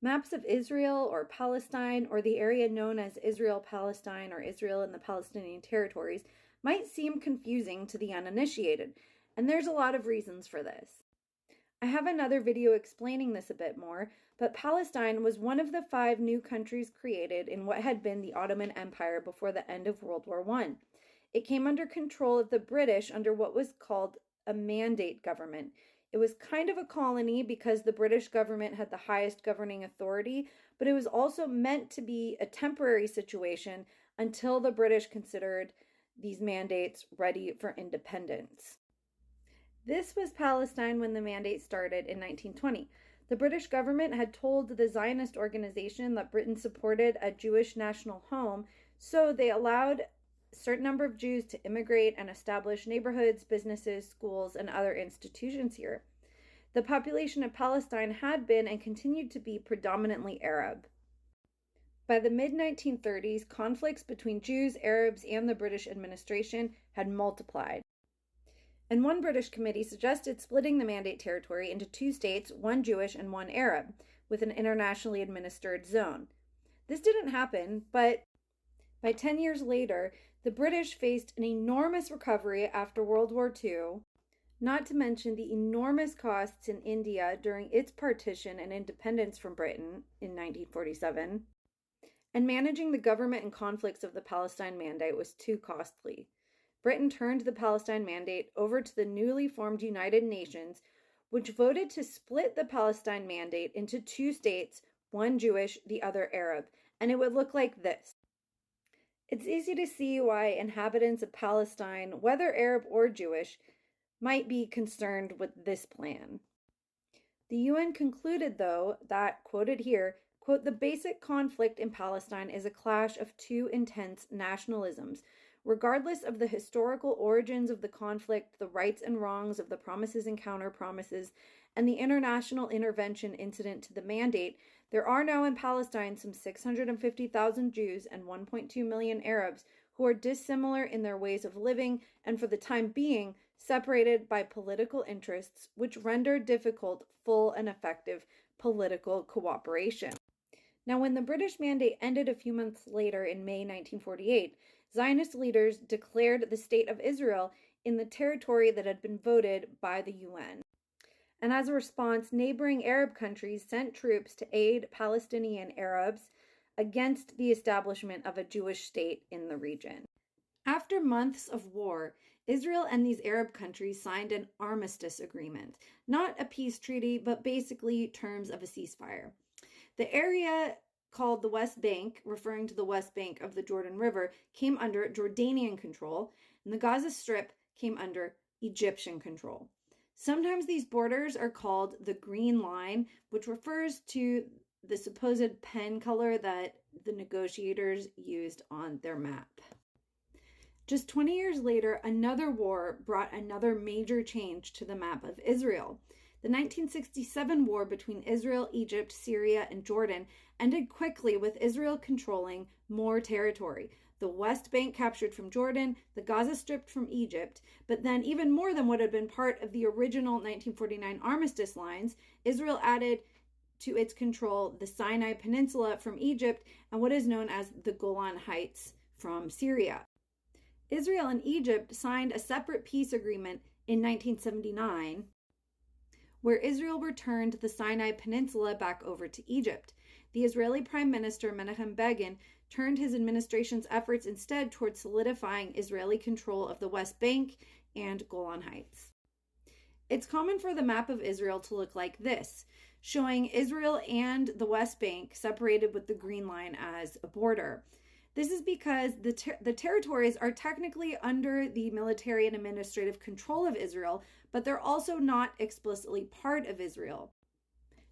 Maps of Israel or Palestine, or the area known as Israel-Palestine or Israel and the Palestinian territories, might seem confusing to the uninitiated, and there's a lot of reasons for this. I have another video explaining this a bit more, but Palestine was one of the 5 new countries created in what had been the Ottoman Empire before the end of World War I. It came under control of the British under what was called a mandate government. It was kind of a colony because the British government had the highest governing authority, but it was also meant to be a temporary situation until the British considered these mandates ready for independence. This was Palestine when the mandate started in 1920. The British government had told the Zionist organization that Britain supported a Jewish national home, so they allowed a certain number of Jews to immigrate and establish neighborhoods, businesses, schools, and other institutions here. The population of Palestine had been and continued to be predominantly Arab. By the mid-1930s, conflicts between Jews, Arabs, and the British administration had multiplied. And one British committee suggested splitting the Mandate territory into 2 states, one Jewish and one Arab, with an internationally administered zone. This didn't happen, but by 10 years later, the British faced an enormous recovery after World War II, not to mention the enormous costs in India during its partition and independence from Britain in 1947, and managing the government and conflicts of the Palestine Mandate was too costly. Britain turned the Palestine Mandate over to the newly formed United Nations, which voted to split the Palestine Mandate into 2 states, one Jewish, the other Arab, and it would look like this. It's easy to see why inhabitants of Palestine, whether Arab or Jewish, might be concerned with this plan. The UN concluded, though, that, quoted here, quote, "The basic conflict in Palestine is a clash of 2 intense nationalisms. Regardless of the historical origins of the conflict, the rights and wrongs of the promises and counter-promises, and the international intervention incident to the mandate, there are now in Palestine some 650,000 Jews and 1.2 million Arabs who are dissimilar in their ways of living and for the time being separated by political interests, which render difficult full and effective political cooperation." Now, when the British Mandate ended a few months later in May 1948, Zionist leaders declared the State of Israel in the territory that had been voted by the UN. And as a response, neighboring Arab countries sent troops to aid Palestinian Arabs against the establishment of a Jewish state in the region. After months of war, Israel and these Arab countries signed an armistice agreement, not a peace treaty, but basically terms of a ceasefire. The area called the West Bank, referring to the West Bank of the Jordan River, came under Jordanian control, and the Gaza Strip came under Egyptian control. Sometimes these borders are called the Green Line, which refers to the supposed pen color that the negotiators used on their map. Just 20 years later, another war brought another major change to the map of Israel. The 1967 war between Israel, Egypt, Syria, and Jordan ended quickly with Israel controlling more territory. The West Bank captured from Jordan, the Gaza Strip from Egypt, but then even more than what had been part of the original 1949 armistice lines, Israel added to its control the Sinai Peninsula from Egypt and what is known as the Golan Heights from Syria. Israel and Egypt signed a separate peace agreement in 1979 where Israel returned the Sinai Peninsula back over to Egypt. The Israeli Prime Minister Menachem Begin turned his administration's efforts instead towards solidifying Israeli control of the West Bank and Golan Heights. It's common for the map of Israel to look like this, showing Israel and the West Bank separated with the green line as a border. This is because the territories are technically under the military and administrative control of Israel, but they're also not explicitly part of Israel.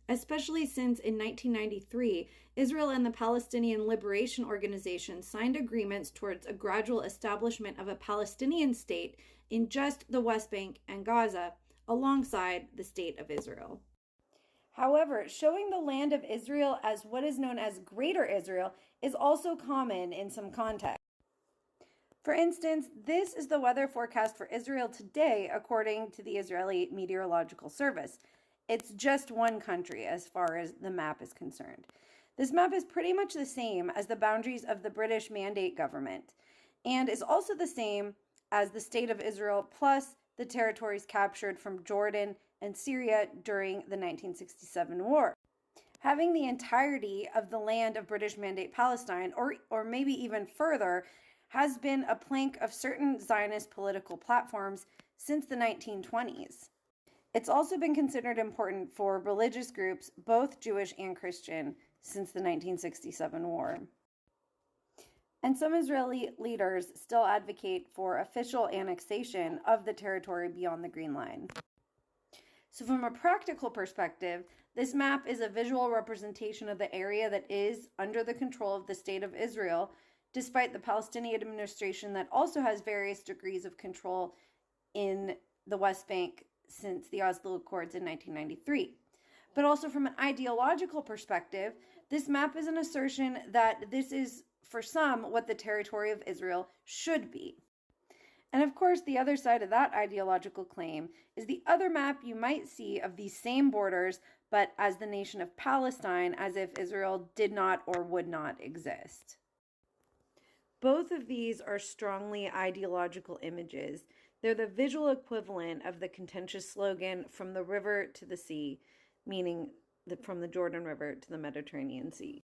Especially since in 1993, Israel and the Palestinian Liberation Organization signed agreements towards a gradual establishment of a Palestinian state in just the West Bank and Gaza, alongside the State of Israel. However, showing the land of Israel as what is known as Greater Israel is also common in some contexts. For instance, this is the weather forecast for Israel today according to the Israeli Meteorological Service. It's just one country as far as the map is concerned. This map is pretty much the same as the boundaries of the British Mandate government and is also the same as the State of Israel plus the territories captured from Jordan and Syria during the 1967 war. Having the entirety of the land of British Mandate Palestine, or maybe even further, has been a plank of certain Zionist political platforms since the 1920s. It's also been considered important for religious groups, both Jewish and Christian, since the 1967 war. And some Israeli leaders still advocate for official annexation of the territory beyond the Green Line. So from a practical perspective, this map is a visual representation of the area that is under the control of the State of Israel, despite the Palestinian administration that also has various degrees of control in the West Bank since the Oslo Accords in 1993. But also from an ideological perspective, this map is an assertion that this is, for some, what the territory of Israel should be. And of course, the other side of that ideological claim is the other map you might see of these same borders, but as the nation of Palestine, as if Israel did not or would not exist. Both of these are strongly ideological images. They're the visual equivalent of the contentious slogan, "From the river to the sea," meaning from the Jordan River to the Mediterranean Sea.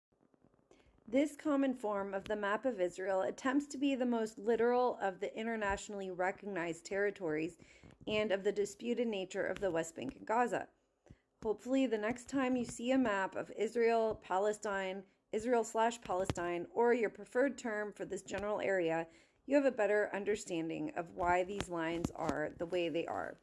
This common form of the map of Israel attempts to be the most literal of the internationally recognized territories and of the disputed nature of the West Bank and Gaza. Hopefully, the next time you see a map of Israel, Palestine, Israel/Palestine, or your preferred term for this general area, you have a better understanding of why these lines are the way they are.